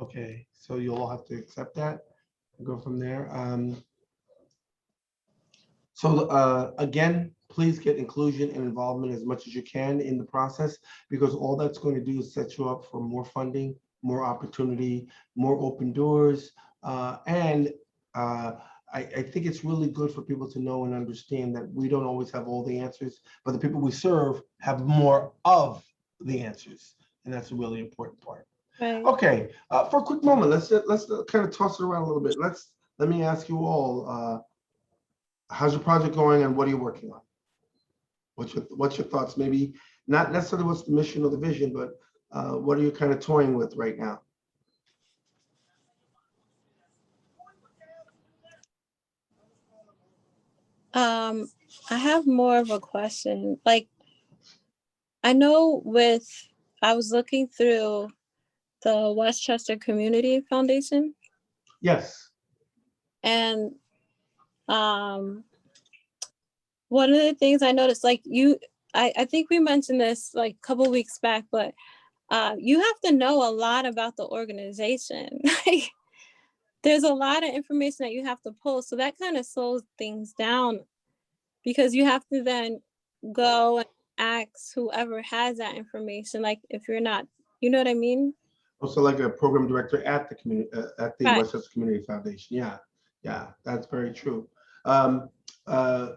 Okay, so you'll all have to accept that and go from there. Again, please get inclusion and involvement as much as you can in the process, because all that's going to do is set you up for more funding, more opportunity, more open doors. And I think it's really good for people to know and understand that we don't always have all the answers, but the people we serve have more of the answers. And that's a really important part. Right. Okay, for a quick moment, let's kind of toss it around a little bit. Let me ask you all, how's your project going and what are you working on? What's your thoughts? Maybe not necessarily what's the mission or the vision, but what are you kind of toying with right now? Um, I have more of a question. Like, I know I was looking through the Westchester Community Foundation, Yes. and um, one of the things I noticed, like I think we mentioned this like a couple weeks back, but you have to know a lot about the organization. Like, there's a lot of information that you have to pull, so that kind of slows things down because you have to then go and ask whoever has that information. Like, if you're not, you know what I mean? Also, like a program director at the community, at the Right. Westchester Community Foundation. Yeah, yeah, that's very true. Um, uh,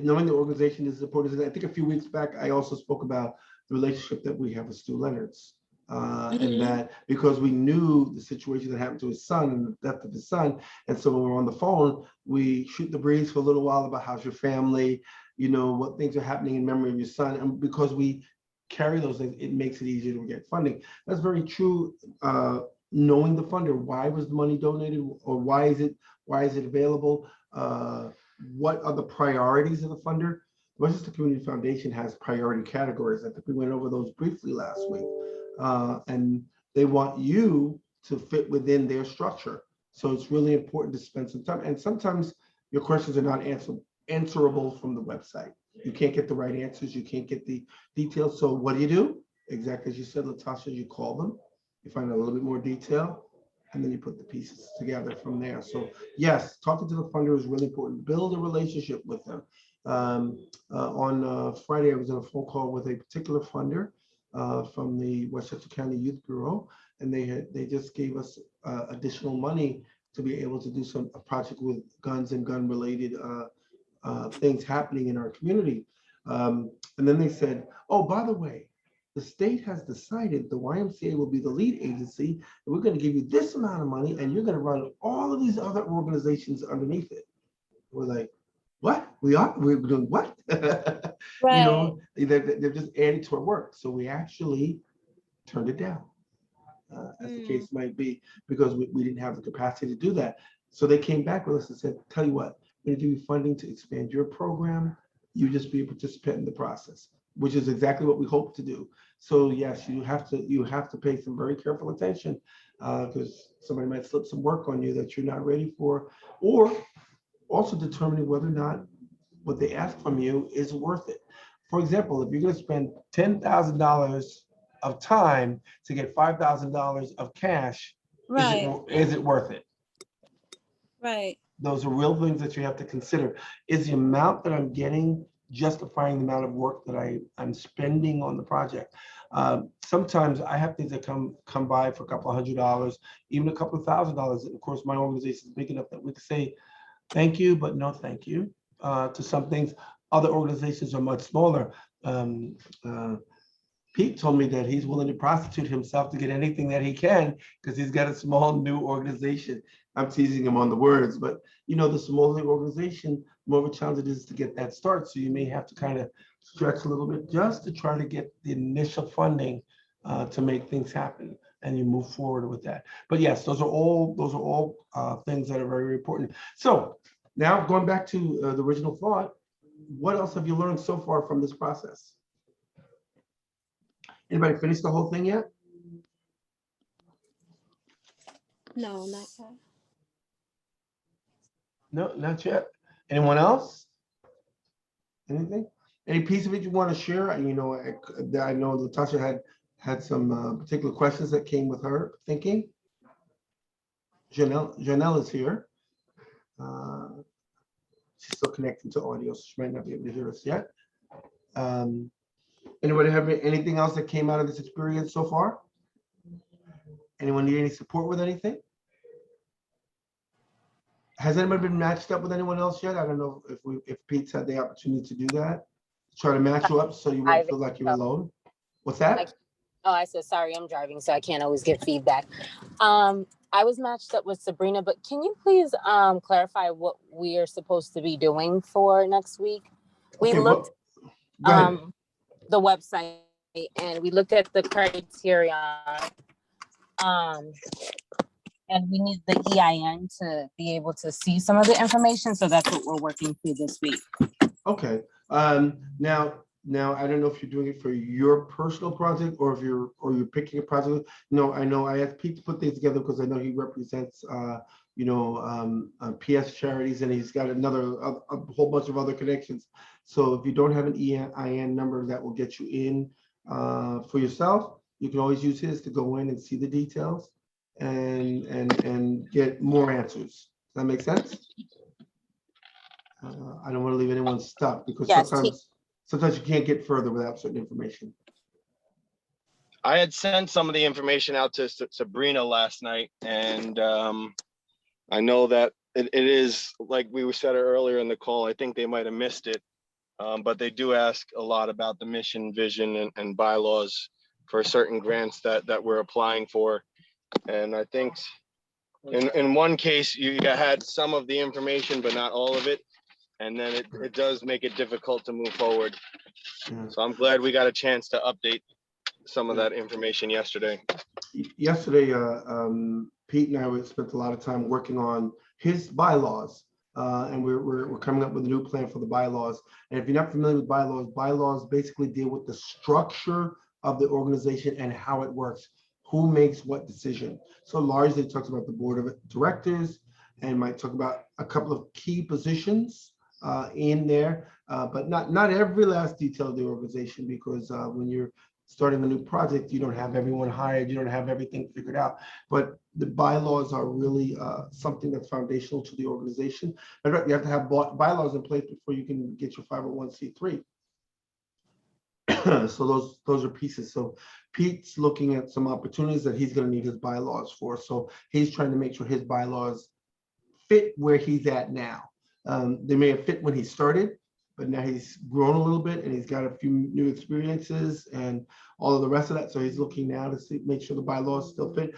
Knowing the organization is important. I think a few weeks back, I also spoke about the relationship that we have with Stu Leonard's. And Mhm. that because we knew the situation that happened to his son and the death of his son. And so when we're on the phone, we shoot the breeze for a little while about how's your family, what things are happening in memory of your son. And because we carry those things, it makes it easier to get funding. That's very true. Knowing the funder, why was the money donated, or why is it available? What are the priorities of the funder? Westchester Community Foundation has priority categories. I think we went over those briefly last week. And they want you to fit within their structure. So it's really important to spend some time. And sometimes your questions are not answerable from the website. You can't get the right answers. You can't get the details. So what do? Exactly as you said, Latasha, you call them, you find out a little bit more detail, and then you put the pieces together from there. So yes, talking to the funder is really important. Build a relationship with them. On Friday, I was on a phone call with a particular funder from the Westchester County Youth Bureau, and they just gave us additional money to be able to do a project with guns and gun related things happening in our community. And then they said, oh, by the way, the state has decided the YMCA will be the lead agency, and we're going to give you this amount of money, and you're going to run all of these other organizations underneath it. We're like, what? We're doing what? Right. They're just adding to our work. So we actually turned it down, as the Mm. case might be, because we didn't have the capacity to do that. So they came back with us and said, tell you what, we're going to give you funding to expand your program. You just be a participant in the process, which is exactly what we hope to do. So yes, you have to pay some very careful attention, because somebody might slip some work on you that you're not ready for, or also determining whether or not what they ask from you is worth it. For example, if you're going to spend $10,000 of time to get $5,000 of cash, is it Right. is it worth it? Right. Those are real things that you have to consider. Is the amount that I'm getting justifying the amount of work that I'm spending on the project? Sometimes I have things that come by for a couple of $100, even a couple of $1,000. Of course, my organization is big enough that we can say thank you, but no thank you to some things. Other organizations are much smaller. Um, uh, Pete told me that he's willing to prostitute himself to get anything that he can because he's got a small new organization. I'm teasing him on the words, but the smaller the organization, more of a challenge it is to get that start. So you may have to kind of stretch a little bit just to try to get the initial funding to make things happen, and you move forward with that. But yes, those are all things that are very, very important. So now going back to the original thought, what else have you learned so far from this process? Anybody finish the whole thing yet? No, not that. No, not yet. Anyone else? Anything? Any piece of it you want to share? I know Latasha had some particular questions that came with her thinking. Janelle is here. She's still connecting to audio, so she might not be able to hear us yet. Anybody have anything else that came out of this experience so far? Anyone need any support with anything? Has anybody been matched up with anyone else yet? I don't know if Pete's had the opportunity to do that. Try to match you up so you won't feel like you're alone. What's that? I said, sorry, I'm driving, so I can't always give feedback. I was matched up with Sabrina, but can you please clarify what we are supposed to be doing for next week? We looked the website and we looked at the criteria. And we need the EIN to be able to see some of the information. So that's what we're working through this week. Okay. Now I don't know if you're doing it for your personal project or if you're picking a project. No, I know I asked Pete to put things together because I know he represents PS charities, and he's got a whole bunch of other connections. So if you don't have an EIN number that will get you in for yourself, you can always use his to go in and see the details and get more answers. Does that make sense? I don't want to leave anyone stuck because sometimes you can't get further without certain information. I had sent some of the information out to Sabrina last night, and I know that it is, like we said earlier in the call, I think they might have missed it, but they do ask a lot about the mission, vision, and bylaws for certain grants that we're applying for. And I think in one case, you had some of the information, but not all of it. And then it does make it difficult to move forward. Yeah. So I'm glad we got a chance to update some of that information yesterday. Yesterday, Pete and I spent a lot of time working on his bylaws, and we're coming up with a new plan for the bylaws. And if you're not familiar with bylaws basically deal with the structure of the organization and how it works, who makes what decision. So largely it talks about the board of directors and might talk about a couple of key positions in there, but not every last detail of the organization, because when you're starting a new project, you don't have everyone hired, you don't have everything figured out. But the bylaws are really something that's foundational to the organization. You have to have bylaws in place before you can get your 501c3. So those are pieces. So Pete's looking at some opportunities that he's going to need his bylaws for. So he's trying to make sure his bylaws fit where he's at now. They may have fit when he started, but now he's grown a little bit and he's got a few new experiences and all of the rest of that. So he's looking now to make sure the bylaws still fit,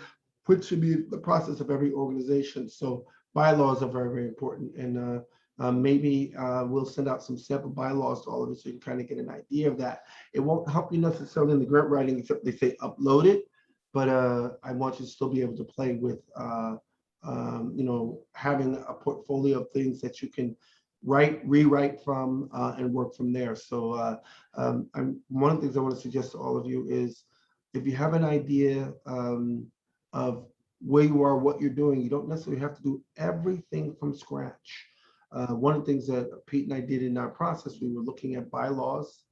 which should be the process of every organization. So bylaws are very, very important. And maybe we'll send out some sample bylaws to all of you so you can kind of get an idea of that. It won't help you necessarily in the grant writing, except they say upload it, but I want you to still be able to play with having a portfolio of things that you can rewrite from and work from there. So one of the things I want to suggest to all of you is, if you have an idea of where you are, what you're doing, you don't necessarily have to do everything from scratch. One of the things that Pete and I did in our process, we were looking at bylaws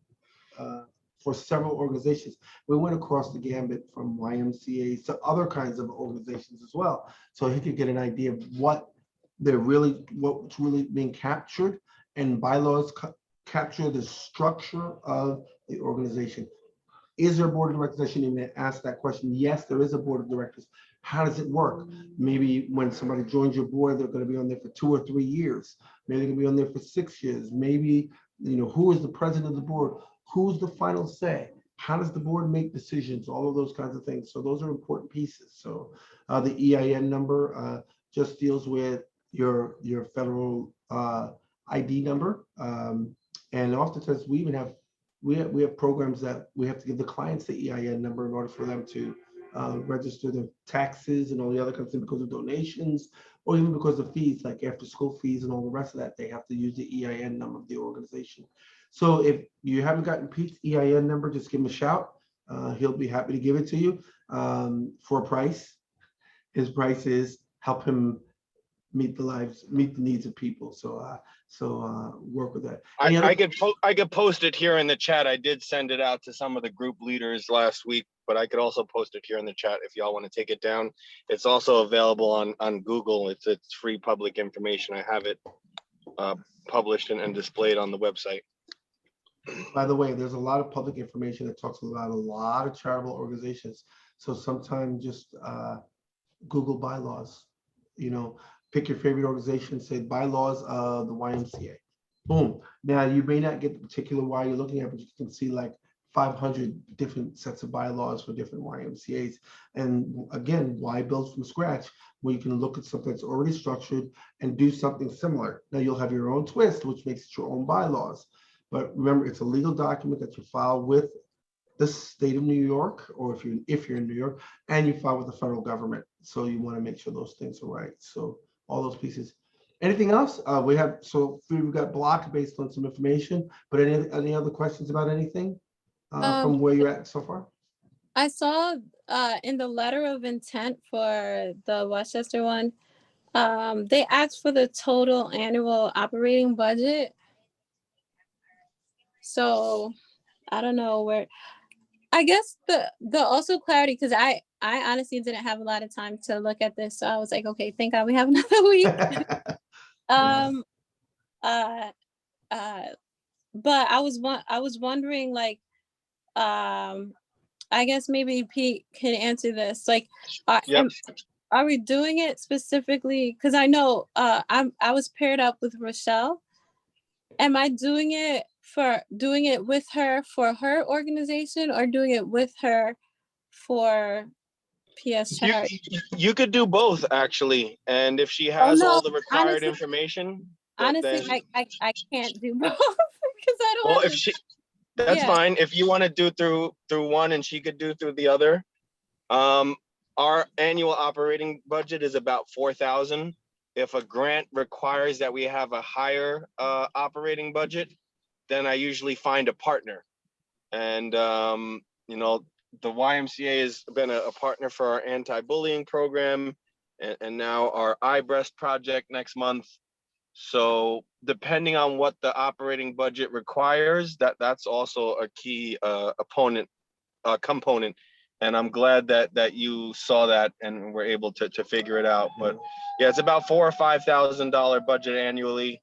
for several organizations. We went across the gambit from YMCA to other kinds of organizations as well, so he could get an idea of what's really being captured. And bylaws capture the structure of the organization. Is there a board of directors? I shouldn't even ask that question. Yes, there is a board of directors. How does it work? Maybe when somebody joins your board, they're going to be on there for 2 or 3 years. Maybe they're going to be on there for 6 years. Maybe, who is the president of the board? Who's the final say? How does the board make decisions? All of those kinds of things. So those are important pieces. So the EIN number just deals with your federal ID number. And oftentimes we even have programs that we have to give the clients the EIN number in order for them to register their taxes and all the other kinds of things, because of donations or even because of fees, like after school fees and all the rest of that. They have to use the EIN number of the organization. So if you haven't gotten Pete's EIN number, just give him a shout. He'll be happy to give it to you for a price. His price is help him meet the needs of people. So work with that. Any other- I could post it here in the chat. I did send it out to some of the group leaders last week, but I could also post it here in the chat if y'all want to take it down. It's also available on Google. It's free public information. I have it published and displayed on the website. By the way, there's a lot of public information that talks about a lot of charitable organizations. So sometimes just Google bylaws, pick your favorite organization, say bylaws of the YMCA. Boom. Now you may not get the particular Y you're looking at, but you can see like 500 different sets of bylaws for different YMCAs. And again, why build from scratch where you can look at something that's already structured and do something similar. Now you'll have your own twist, which makes it your own bylaws. But remember, it's a legal document that you file with the state of New York, or if you're in New York, and you file with the federal government. So you want to make sure those things are right. So all those pieces. Anything else? We've got blocked based on some information, but any other questions about anything from where you're at so far? I saw in the letter of intent for the Westchester one, they asked for the total annual operating budget. So I don't know where, I guess the also clarity, because I honestly didn't have a lot of time to look at this. So I was like, okay, thank God we have another week. But I was wondering, like, I guess maybe Pete can answer this. Like, Yep. are we doing it specifically? Because I know I was paired up with Rochelle. Am I doing it with her for her organization, or doing it with her for PS Charity? You could do both, actually. And if she has all the required information, honestly, then, I can't do both because I don't. well, that's fine. If you want to do through one and she could do through the other. Our annual operating budget is about 4,000. If a grant requires that we have a higher operating budget, then I usually find a partner. And the YMCA has been a partner for our anti-bullying program, and now our iBreast project next month. So depending on what the operating budget requires, that's also a key component. And I'm glad that you saw that and were able to figure it out. But yeah, it's about $4,000 or $5,000 budget annually.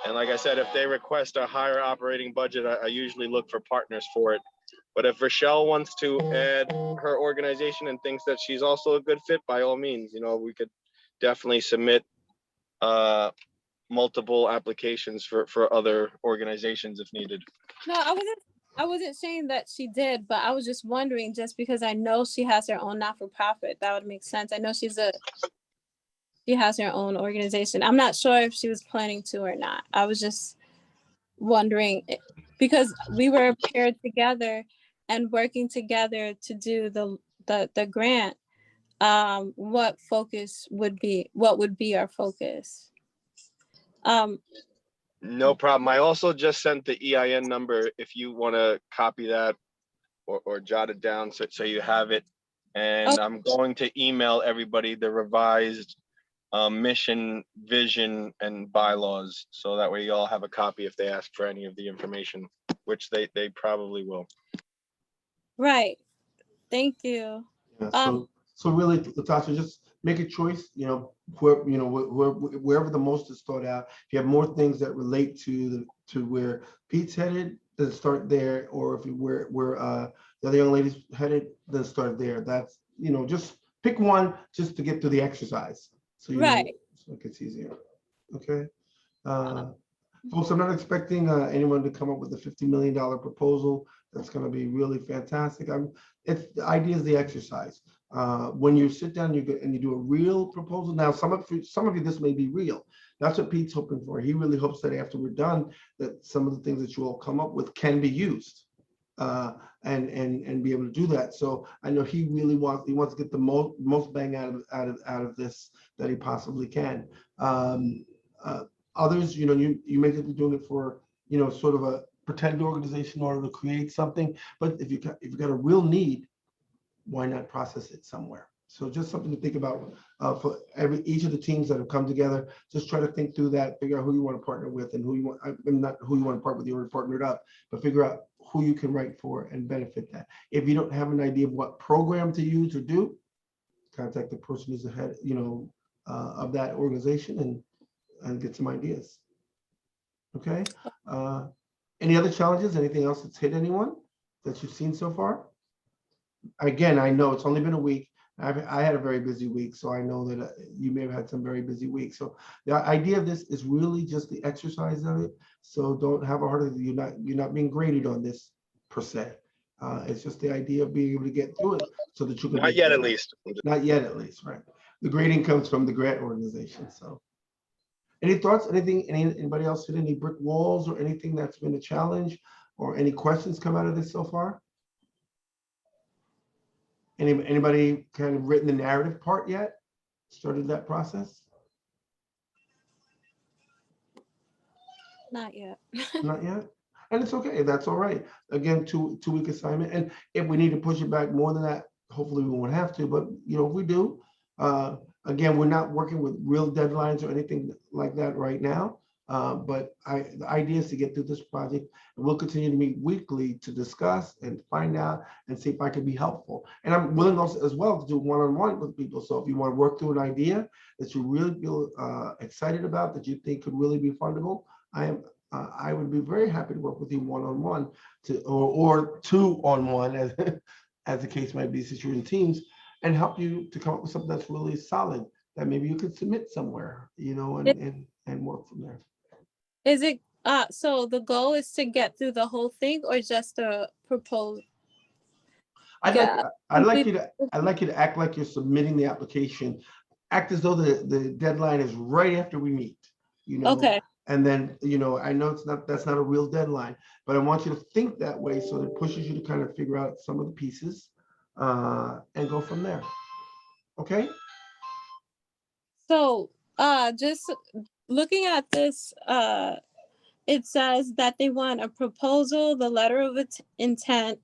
And like I said, if they request a higher operating budget, I usually look for partners for it. But if Rochelle wants to add her organization and thinks that she's also a good fit, by all means, we could definitely submit multiple applications for other organizations if needed. No, I wasn't saying that she did, but I was just wondering, just because I know she has her own not-for-profit, that would make sense. I know she has her own organization. I'm not sure if she was planning to or not. I was just wondering, because we were paired together and working together to do the grant, what would be our focus? No problem. I also just sent the EIN number if you want to copy that or jot it down so you have it. And I'm going to email everybody the revised mission, vision, and bylaws, so that way you all have a copy if they ask for any of the information, which they probably will. Right. Thank you. Yeah, so really, Latasha, just make a choice, wherever the most is thought out. If you have more things that relate to where Pete's headed, then start there. Or if where the other young lady's headed, then start there. That's, just pick one just to get through the exercise. So so it gets easier. Okay. Folks, I'm not expecting anyone to come up with a $50 million proposal. That's going to be really fantastic. The idea is the exercise. When you sit down and you do a real proposal. Now, some of you, this may be real. That's what Pete's hoping for. He really hopes that after we're done, that some of the things that you all come up with can be used and be able to do that. So I know he really wants to get the most bang out of this that he possibly can. Others, you may be doing it for, sort of a pretend organization in order to create something. But if you got a real need, why not process it somewhere? So just something to think about for each of the teams that have come together. Just try to think through that, figure out who you want to partner with and who you want, not who you want to partner with, you already partnered up, but figure out who you can write for and benefit that. If you don't have an idea of what program to use or do, contact the person who's the head, of that organization and get some ideas. Okay. Any other challenges? Anything else that's hit anyone that you've seen so far? Again, I know it's only been a week. I had a very busy week, so I know that you may have had some very busy weeks. So the idea of this is really just the exercise of it. So don't have a hard time. You're not being graded on this per se. It's just the idea of being able to get through it so that you can. Not yet, at least. Not yet, at least, right? The grading comes from the grant organization. So, any thoughts? Anybody else hit any brick walls or anything that's been a challenge, or any questions come out of this so far? Anybody kind of written the narrative part yet? Started that process? Not yet. Not yet? And it's okay, that's all right. Again, two-week assignment. And if we need to push it back more than that, hopefully we won't have to, but if we do, again, we're not working with real deadlines or anything like that right now. But the idea is to get through this project, and we'll continue to meet weekly to discuss and find out and see if I can be helpful. And I'm willing also as well to do one-on-one with people. So if you want to work through an idea that you really feel excited about, that you think could really be fundable, I would be very happy to work with you one-on-one or two-on-one as the case might be, since you're in teams, and help you to come up with something that's really solid that maybe you could submit somewhere, and work from there. Is it, so the goal is to get through the whole thing or just to propose? I'd like you to act like you're submitting the application. Act as though the deadline is right after we meet, Okay. And then, I know that's not a real deadline, but I want you to think that way so that it pushes you to kind of figure out some of the pieces and go from there. Okay? So, just looking at this, it says that they want a proposal, the letter of intent,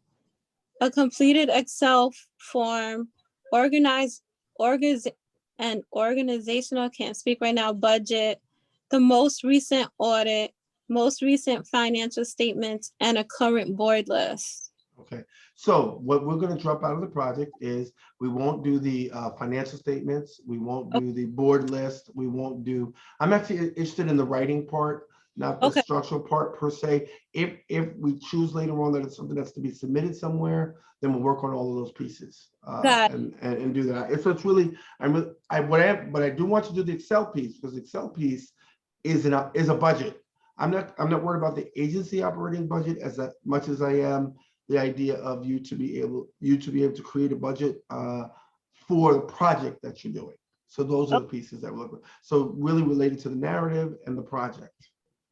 a completed Excel form, and organizational, can't speak right now, budget, the most recent audit, most recent financial statements, and a current board list. Okay, so what we're going to drop out of the project is we won't do the financial statements. We won't do the board list. We won't do, I'm actually interested in the writing part, not the structural part per se. If we choose later on that it's something that's to be submitted somewhere, then we'll work on all of those pieces and do that. So it's really, but I do want to do the Excel piece, because the Excel piece is a budget. I'm not worried about the agency operating budget as much as I am the idea of you to be able to create a budget for the project that you're doing. So those are the pieces that we're looking at. So really related to the narrative and the project.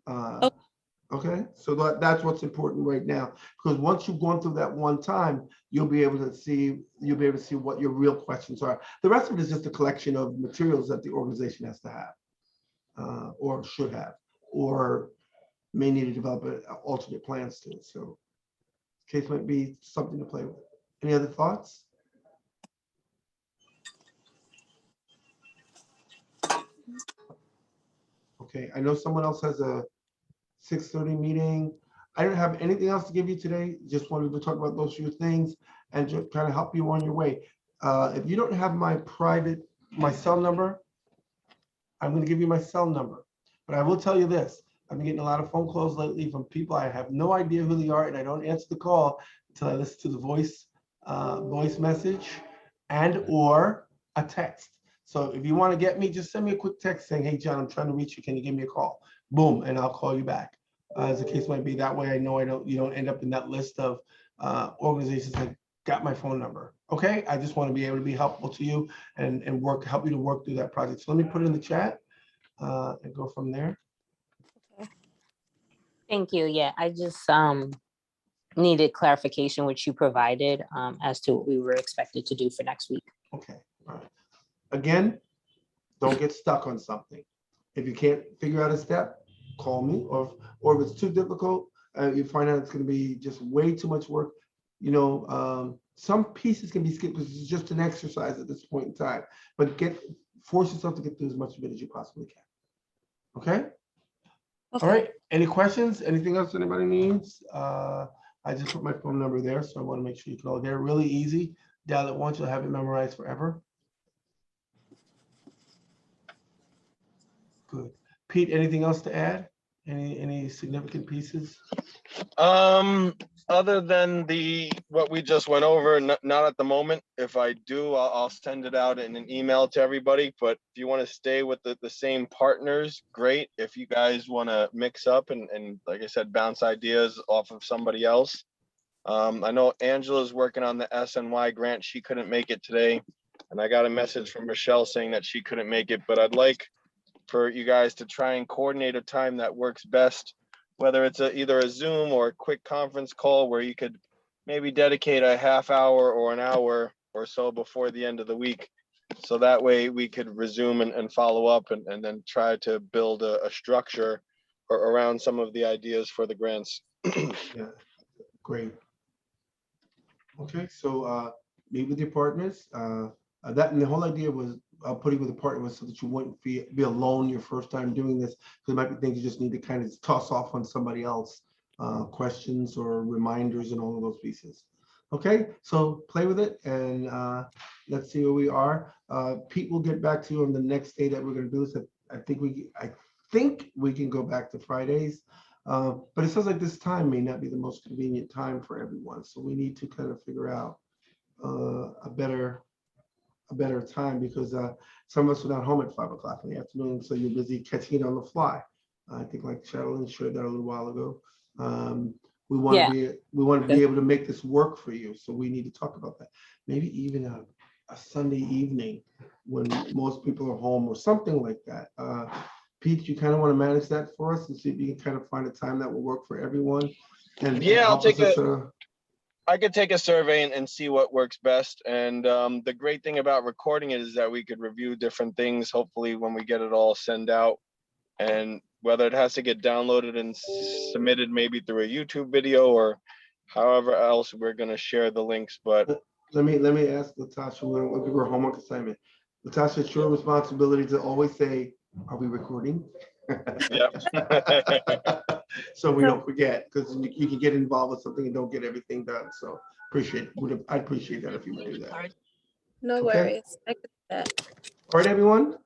Okay, so that's what's important right now, because once you've gone through that one time, you'll be able to see what your real questions are. The rest of it is just a collection of materials that the organization has to have, or should have, or may need to develop alternate plans to it. So case might be something to play with. Any other thoughts? Okay, I know someone else has a 6:30 meeting. I don't have anything else to give you today. Just wanted to talk about those few things and just kind of help you on your way. If you don't have my cell number, I'm going to give you my cell number. But I will tell you this. I've been getting a lot of phone calls lately from people I have no idea who they are, and I don't answer the call until I listen to the voice message and or a text. So if you want to get me, just send me a quick text saying, "Hey, John, I'm trying to reach you. Can you give me a call?" Boom, and I'll call you back. As the case might be. That way I know you don't end up in that list of organizations that got my phone number. Okay, I just want to be able to be helpful to you and help you to work through that project. So let me put it in the chat and go from there. Thank you. Yeah, I just needed clarification, which you provided as to what we were expected to do for next week. Okay, all right. Again, don't get stuck on something. If you can't figure out a step, call me, or if it's too difficult, you find out it's going to be just way too much work, some pieces can be skipped because it's just an exercise at this point in time, but force yourself to get through as much of it as you possibly can. Okay? All right, any questions? Anything else anybody needs? I just put my phone number there, so I want to make sure you can all get it. Really easy. Dial it once, you'll have it memorized forever. Good. Pete, anything else to add? Any significant pieces? Other than what we just went over, not at the moment. If I do, I'll send it out in an email to everybody. But if you want to stay with the same partners, great. If you guys want to mix up and like I said, bounce ideas off of somebody else. I know Angela's working on the SNY grant. She couldn't make it today. And I got a message from Michelle saying that she couldn't make it, but I'd like for you guys to try and coordinate a time that works best, whether it's either a Zoom or a quick conference call where you could maybe dedicate a half hour or an hour or so before the end of the week. So that way we could resume and follow up and then try to build a structure around some of the ideas for the grants. Yeah, great. Okay, so meet with your partners. That and the whole idea was putting with a partner was so that you wouldn't be alone your first time doing this. Because there might be things you just need to kind of toss off on somebody else, questions or reminders and all of those pieces. Okay, so play with it and let's see where we are. Pete will get back to you on the next day that we're going to do this. I think we can go back to Fridays. But it sounds like this time may not be the most convenient time for everyone. So we need to kind of figure out a better time because some of us are not home at 5 o'clock in the afternoon. So you're busy catching it on the fly. I think like Sherilyn shared that a little while ago. We want to be able to make this work for you. So we need to talk about that. Maybe even a Sunday evening when most people are home or something like that. Pete, you kind of want to manage that for us and see if you can kind of find a time that will work for everyone. And yeah, I could take a survey and see what works best. And the great thing about recording it is that we could review different things, hopefully when we get it all sent out. And whether it has to get downloaded and submitted maybe through a YouTube video or however else we're going to share the links. But let me ask Latasha, we'll give her a homework assignment. Latasha, it's your responsibility to always say, are we recording? Yep. So we don't forget, because you can get involved with something and don't get everything done. So I'd appreciate that if you would do that. No worries. I could do that. All right, everyone.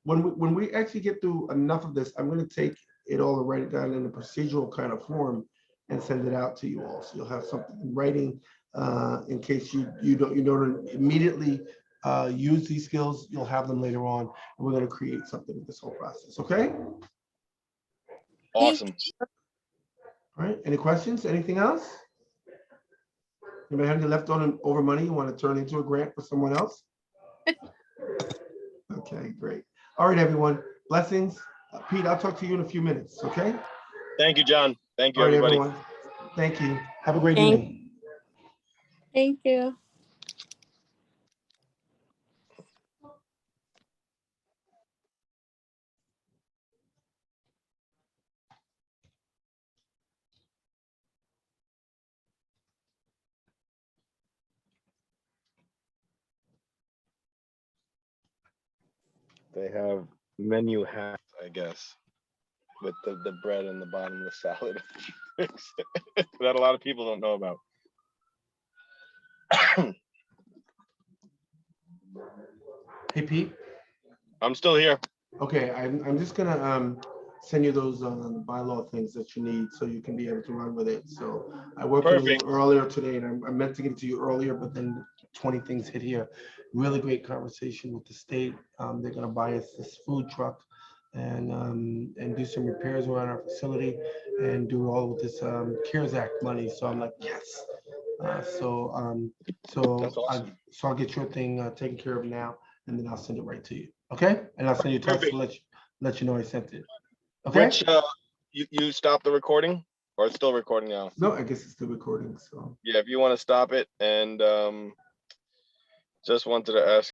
When we actually get through enough of this, I'm going to take it all and write it down in a procedural kind of form and send it out to you all. So you'll have something in writing in case you don't immediately use these skills. You'll have them later on, and we're going to create something with this whole process. Okay. Awesome. All right. Any questions? Anything else? Anybody have any left over money you want to turn into a grant for someone else? Okay, great. All right, everyone. Blessings. Pete, I'll talk to you in a few minutes. Okay. Thank you, John. Thank you, All right, everybody. everyone. Thank you. Have a great evening. Thank you. They have menu hats, I guess, with the bread and the bottom of the salad that a lot of people don't know about. Hey, Pete. I'm still here. Okay, I'm just gonna send you those bylaw things that you need so you can be able to run with it. So I worked a little earlier today, and I meant to get it to you earlier, but then 20 things hit here. Really great conversation with the state. They're gonna buy us this food truck and do some repairs around our facility and do all of this CARES Act money. So I'm like, yes. So awesome. I'll get your thing taken care of now, and then I'll send it right to you. Okay, and I'll send you a text to let you know I sent it. Okay. Rich, you stopped the recording, or it's still recording now? No, I guess it's still recording. So yeah, if you want to stop it, and just wanted to ask